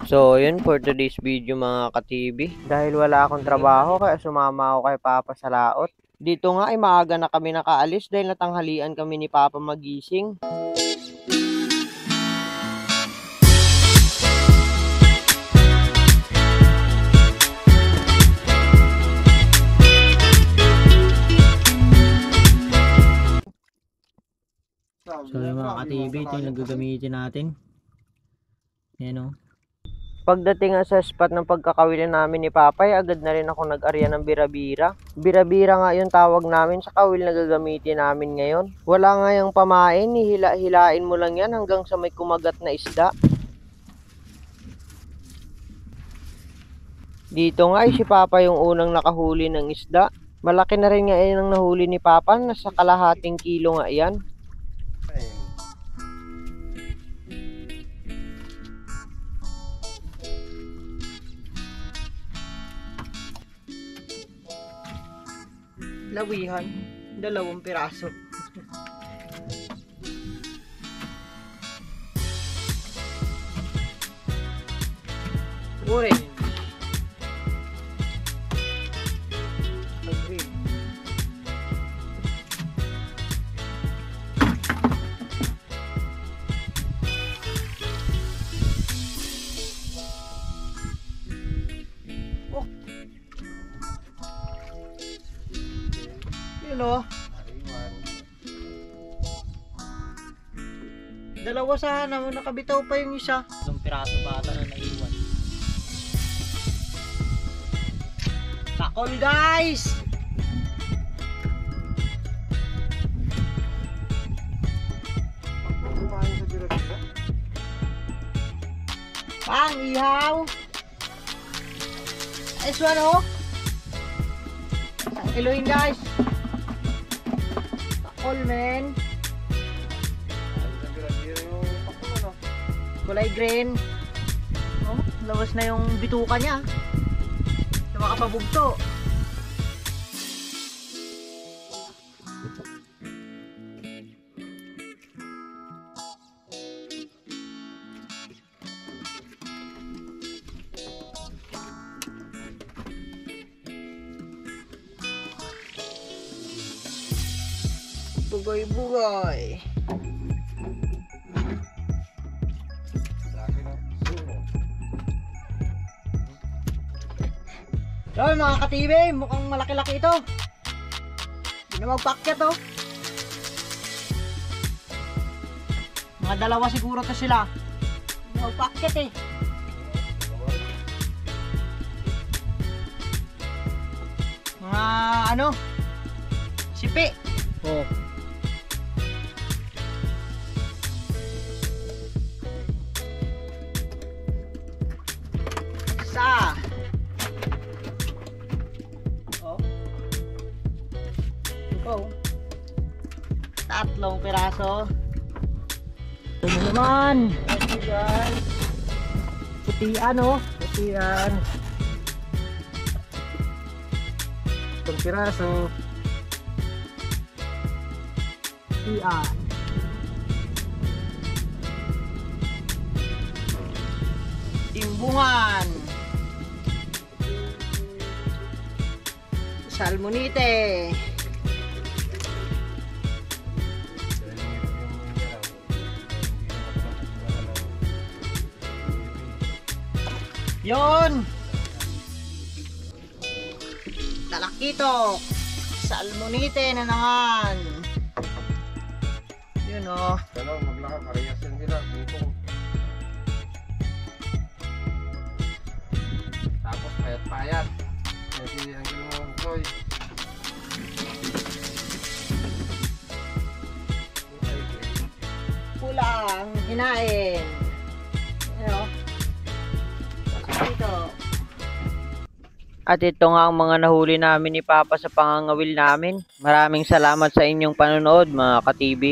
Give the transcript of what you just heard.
So, yun for today's video mga ka-TV. Dahil wala akong trabaho, kaya sumama ako kay Papa sa laot. Dito nga ay maaga na kami nakaalis dahil natanghalian kami ni Papa magising. So yung mga ka-TV, ito yung nagagamitin natin. Yan o. Pagdating nga sa spot ng pagkakawili namin ni Papay, agad na rin ako nag-arya ng bira-bira. Bira-bira nga yung tawag namin sa kawil na gagamitin namin ngayon. Wala nga yung pamain, hihila-hilain mo lang yan hanggang sa may kumagat na isda. Dito nga ay si Papa yung unang nakahuli ng isda. Malaki na rin nga yan ang nahuli ni Papa, nasa kalahating kilo nga yan. Lawihan, 2 piraso. Ure. Oh. Yun o. 2 sana, nakabitaw pa yung isa. 2 piraso bata na naiwan. Takol guys! Pang ihaw! Nice one oh! Kiloin guys! Takol men! Kulay green. Oh, labas na yung bituka niya. Sa makapabugto. Bugay-bugay. So mga ka-TV, mukhang malaki-laki ito. Hindi na magpakyat oh. Mga 2 siguro to sila. Hindi na magpakyat eh. Mga ano, sipi. Oh. Isa. Oh. 3 piraso. Ito naman. Ito guys. Putian o. Putian. 1 piraso. Putian. Timbungan. Salmonite. Yon. Talakito. Salmonite na naman. Yun oh. Kalau maglakad, parehas yan sila. Dito. Tapos payat-payat. Kasi ang ginawa ko ay pulang hinain. Ano? Dito. At ito nga ang mga nahuli namin ni Papa sa pangangawil namin. Maraming salamat sa inyong panonood mga ka-TV.